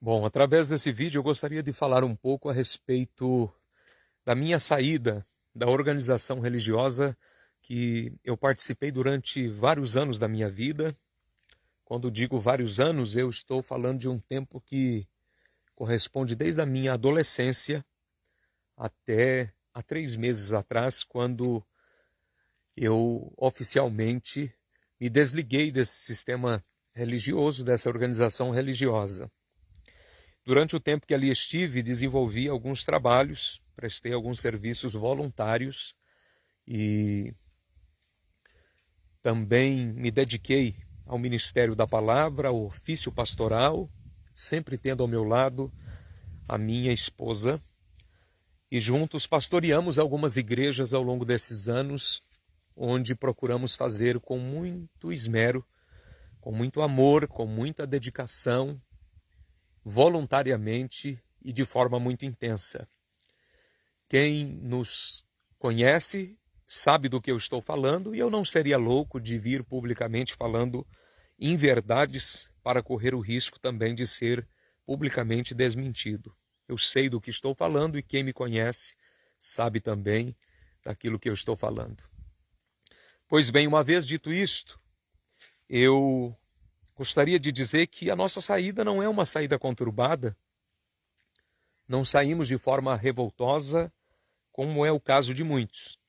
Bom, através desse vídeo eu gostaria de falar um pouco a respeito da minha saída da organização religiosa que eu participei durante vários anos da minha vida. Quando digo vários anos, eu estou falando de um tempo que corresponde desde a minha adolescência até há 3 meses atrás, quando eu oficialmente me desliguei desse sistema religioso, dessa organização religiosa. Durante o tempo que ali estive, desenvolvi alguns trabalhos, prestei alguns serviços voluntários e também me dediquei ao ministério da palavra, ao ofício pastoral, sempre tendo ao meu lado a minha esposa. E juntos pastoreamos algumas igrejas ao longo desses anos, onde procuramos fazer com muito esmero, com muito amor, com muita dedicação, voluntariamente e de forma muito intensa. Quem nos conhece sabe do que eu estou falando, e eu não seria louco de vir publicamente falando inverdades para correr o risco também de ser publicamente desmentido. Eu sei do que estou falando e quem me conhece sabe também daquilo que eu estou falando. Pois bem, uma vez dito isto, eu gostaria de dizer que a nossa saída não é uma saída conturbada. Não saímos de forma revoltosa, como é o caso de muitos.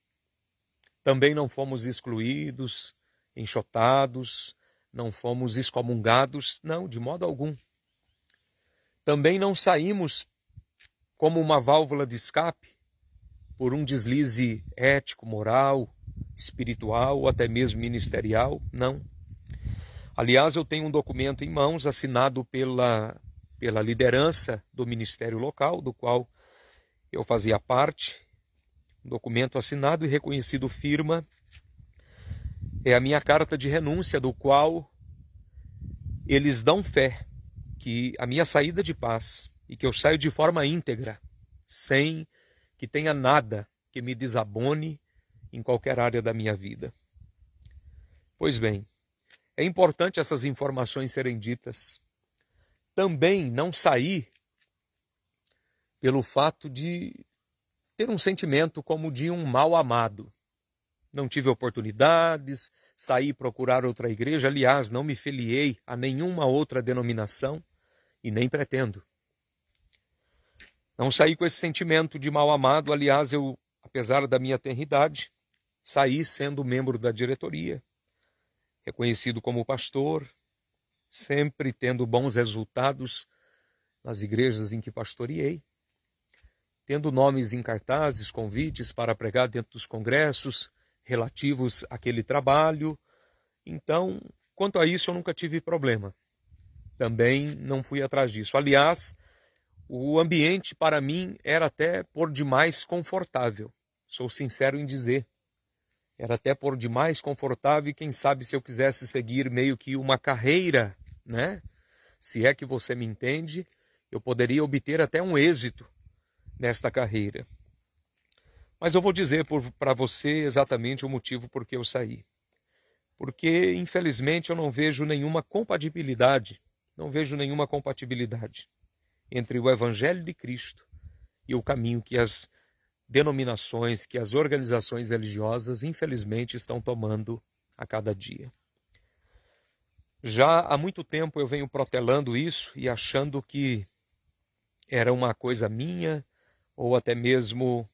Também não fomos excluídos, enxotados, não fomos excomungados, não, de modo algum. Também não saímos como uma válvula de escape por um deslize ético, moral, espiritual ou até mesmo ministerial, não. Aliás, eu tenho um documento em mãos assinado pela liderança do ministério local, do qual eu fazia parte. Um documento assinado e reconhecido firma. É a minha carta de renúncia, do qual eles dão fé que a minha saída de paz e que eu saio de forma íntegra, sem que tenha nada que me desabone em qualquer área da minha vida. Pois bem, é importante essas informações serem ditas. Também não saí pelo fato de ter um sentimento como de um mal amado. Não tive oportunidades, saí procurar outra igreja. Aliás, não me filiei a nenhuma outra denominação e nem pretendo. Não saí com esse sentimento de mal amado. Aliás, eu, apesar da minha tenridade, saí sendo membro da diretoria, reconhecido como pastor, sempre tendo bons resultados nas igrejas em que pastoreei, tendo nomes em cartazes, convites para pregar dentro dos congressos relativos àquele trabalho. Então, quanto a isso, eu nunca tive problema. Também não fui atrás disso. Aliás, o ambiente para mim era até por demais confortável. Sou sincero em dizer. Era até por demais confortável, e quem sabe se eu quisesse seguir meio que uma carreira, né? Se é que você me entende, eu poderia obter até um êxito nesta carreira. Mas eu vou dizer para você exatamente o motivo por que eu saí. Porque, infelizmente, eu não vejo nenhuma compatibilidade entre o Evangelho de Cristo e o caminho que as denominações, que as organizações religiosas, infelizmente, estão tomando a cada dia. Já há muito tempo eu venho protelando isso e achando que era uma coisa minha, ou até mesmo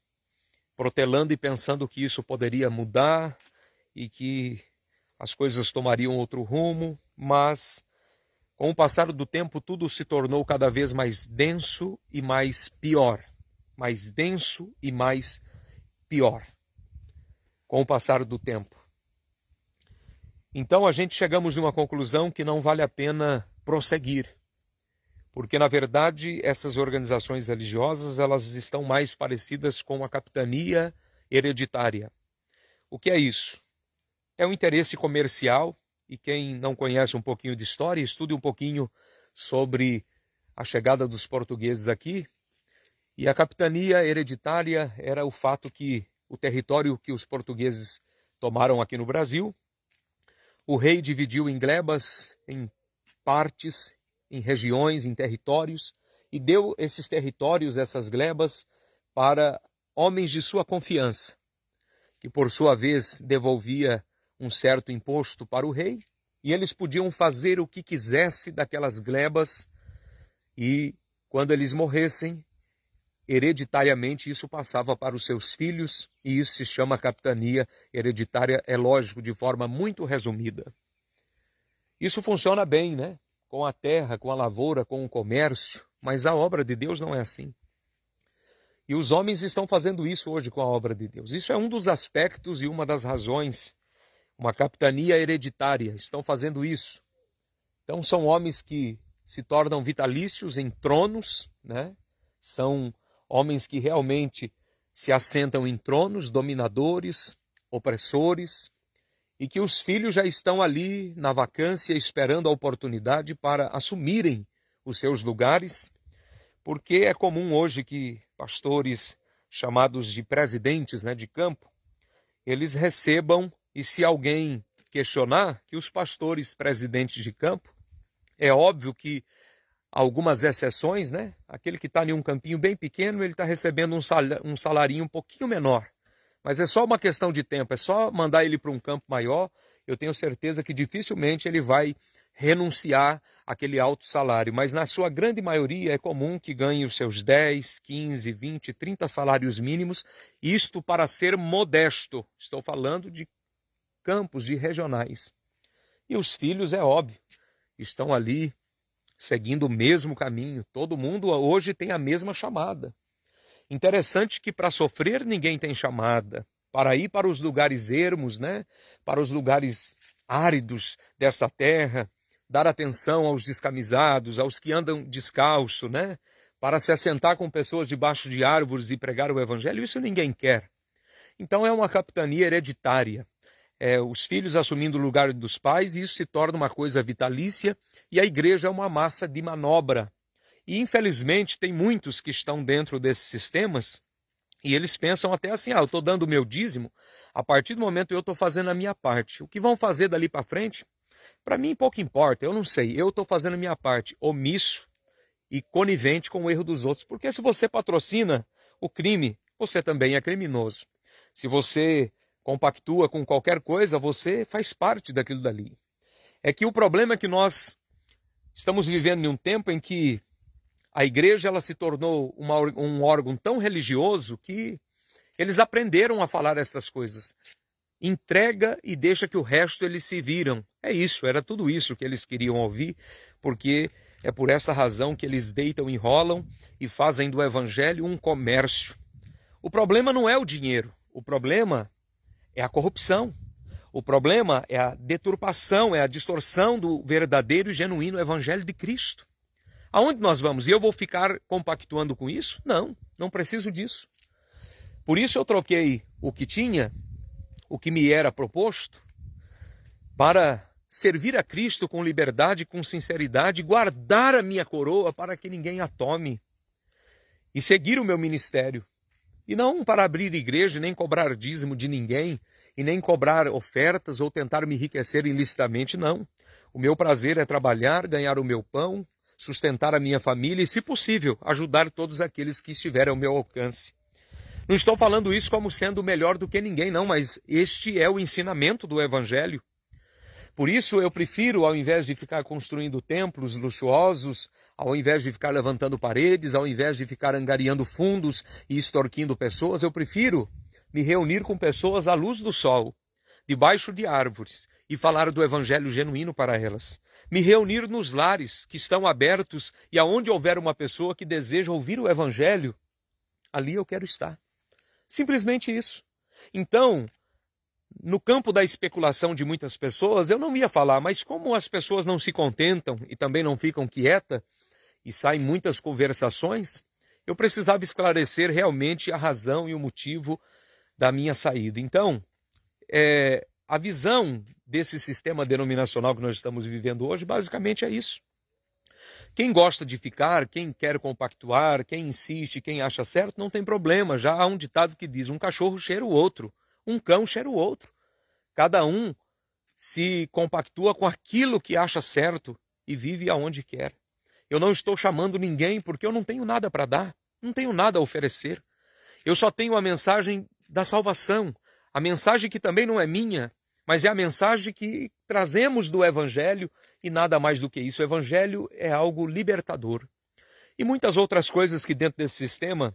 protelando e pensando que isso poderia mudar e que as coisas tomariam outro rumo, mas com o passar do tempo tudo se tornou cada vez mais denso e mais pior. Mais denso e mais pior com o passar do tempo. Então a gente chegamos a uma conclusão que não vale a pena prosseguir, porque na verdade essas organizações religiosas elas estão mais parecidas com a capitania hereditária. O que é isso? É um interesse comercial, e quem não conhece um pouquinho de história, estude um pouquinho sobre a chegada dos portugueses aqui. E a capitania hereditária era o fato que o território que os portugueses tomaram aqui no Brasil, o rei dividiu em glebas, em partes, em regiões, em territórios, e deu esses territórios, essas glebas, para homens de sua confiança, que por sua vez devolvia um certo imposto para o rei, e eles podiam fazer o que quisesse daquelas glebas, e quando eles morressem, hereditariamente isso passava para os seus filhos, e isso se chama capitania hereditária, é lógico, de forma muito resumida. Isso funciona bem, né? Com a terra, com a lavoura, com o comércio, mas a obra de Deus não é assim. E os homens estão fazendo isso hoje com a obra de Deus. Isso é um dos aspectos e uma das razões. Uma capitania hereditária, estão fazendo isso. Então são homens que se tornam vitalícios em tronos, né? São homens que realmente se assentam em tronos, dominadores, opressores, e que os filhos já estão ali na vacância esperando a oportunidade para assumirem os seus lugares, porque é comum hoje que pastores chamados de presidentes, né, de campo, eles recebam, e se alguém questionar, que os pastores presidentes de campo, é óbvio que algumas exceções, né? Aquele que está em um campinho bem pequeno, ele está recebendo um salarinho um pouquinho menor. Mas é só uma questão de tempo, é só mandar ele para um campo maior, eu tenho certeza que dificilmente ele vai renunciar àquele alto salário. Mas na sua grande maioria é comum que ganhe os seus 10, 15, 20, 30 salários mínimos, isto para ser modesto. Estou falando de campos, de regionais. E os filhos, é óbvio, estão ali seguindo o mesmo caminho. Todo mundo hoje tem a mesma chamada. Interessante que para sofrer ninguém tem chamada. Para ir para os lugares ermos, né? Para os lugares áridos desta terra, dar atenção aos descamisados, aos que andam descalço, né? Para se assentar com pessoas debaixo de árvores e pregar o evangelho, isso ninguém quer. Então é uma capitania hereditária. Os filhos assumindo o lugar dos pais, e isso se torna uma coisa vitalícia, e a igreja é uma massa de manobra. E infelizmente tem muitos que estão dentro desses sistemas, e eles pensam até assim, eu estou dando o meu dízimo, a partir do momento que eu estou fazendo a minha parte. O que vão fazer dali para frente, para mim pouco importa, eu não sei, eu estou fazendo a minha parte, omisso e conivente com o erro dos outros, porque se você patrocina o crime, você também é criminoso. Se você compactua com qualquer coisa, você faz parte daquilo dali. É que o problema é que nós estamos vivendo em um tempo em que a igreja ela se tornou um órgão tão religioso que eles aprenderam a falar essas coisas. Entrega e deixa que o resto eles se viram. É isso, era tudo isso que eles queriam ouvir, porque é por essa razão que eles deitam, enrolam e fazem do evangelho um comércio. O problema não é o dinheiro, o problema é a corrupção. O problema é a deturpação, é a distorção do verdadeiro e genuíno evangelho de Cristo. Aonde nós vamos? E eu vou ficar compactuando com isso? Não, não preciso disso. Por isso eu troquei o que tinha, o que me era proposto, para servir a Cristo com liberdade, com sinceridade, guardar a minha coroa para que ninguém a tome e seguir o meu ministério. E não para abrir igreja, nem cobrar dízimo de ninguém, e nem cobrar ofertas ou tentar me enriquecer ilicitamente, não. O meu prazer é trabalhar, ganhar o meu pão, sustentar a minha família e, se possível, ajudar todos aqueles que estiverem ao meu alcance. Não estou falando isso como sendo melhor do que ninguém, não, mas este é o ensinamento do Evangelho. Por isso eu prefiro, ao invés de ficar construindo templos luxuosos, ao invés de ficar levantando paredes, ao invés de ficar angariando fundos e extorquindo pessoas, eu prefiro me reunir com pessoas à luz do sol, debaixo de árvores, e falar do evangelho genuíno para elas. Me reunir nos lares que estão abertos e aonde houver uma pessoa que deseja ouvir o evangelho, ali eu quero estar. Simplesmente isso. Então, no campo da especulação de muitas pessoas, eu não ia falar, mas como as pessoas não se contentam e também não ficam quietas, e saem muitas conversações, eu precisava esclarecer realmente a razão e o motivo da minha saída. Então, a visão desse sistema denominacional que nós estamos vivendo hoje, basicamente é isso. Quem gosta de ficar, quem quer compactuar, quem insiste, quem acha certo, não tem problema. Já há um ditado que diz, um cachorro cheira o outro, um cão cheira o outro. Cada um se compactua com aquilo que acha certo e vive aonde quer. Eu não estou chamando ninguém porque eu não tenho nada para dar, não tenho nada a oferecer. Eu só tenho a mensagem da salvação, a mensagem que também não é minha, mas é a mensagem que trazemos do Evangelho e nada mais do que isso. O Evangelho é algo libertador. E muitas outras coisas que dentro desse sistema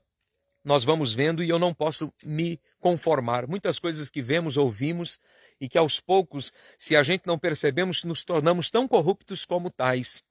nós vamos vendo e eu não posso me conformar. Muitas coisas que vemos, ouvimos e que aos poucos, se a gente não percebemos, nos tornamos tão corruptos como tais.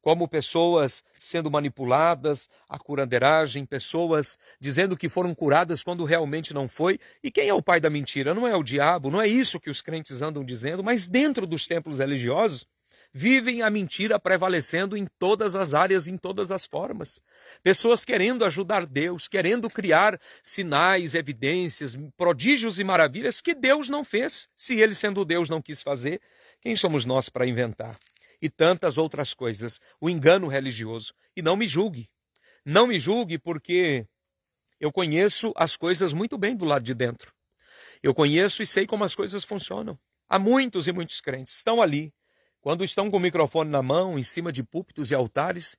Como pessoas sendo manipuladas, a curandeiragem, pessoas dizendo que foram curadas quando realmente não foi. E quem é o pai da mentira? Não é o diabo, não é isso que os crentes andam dizendo, mas dentro dos templos religiosos, vivem a mentira prevalecendo em todas as áreas, em todas as formas. Pessoas querendo ajudar Deus, querendo criar sinais, evidências, prodígios e maravilhas que Deus não fez. Se ele, sendo Deus, não quis fazer, quem somos nós para inventar? E tantas outras coisas, o engano religioso. E não me julgue. Não me julgue porque eu conheço as coisas muito bem do lado de dentro. Eu conheço e sei como as coisas funcionam. Há muitos e muitos crentes estão ali. Quando estão com o microfone na mão, em cima de púlpitos e altares,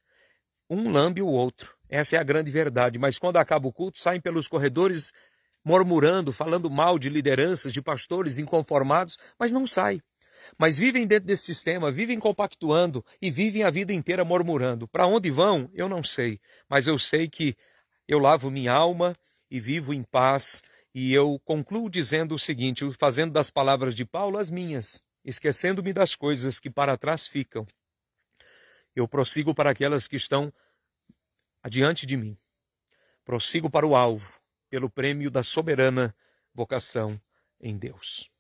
um lambe o outro. Essa é a grande verdade. Mas quando acaba o culto, saem pelos corredores murmurando, falando mal de lideranças, de pastores inconformados, mas não saem. Mas vivem dentro desse sistema, vivem compactuando e vivem a vida inteira murmurando. Para onde vão? Eu não sei. Mas eu sei que eu lavo minha alma e vivo em paz. E eu concluo dizendo o seguinte, fazendo das palavras de Paulo as minhas, esquecendo-me das coisas que para trás ficam. Eu prossigo para aquelas que estão adiante de mim. Prossigo para o alvo, pelo prêmio da soberana vocação em Deus.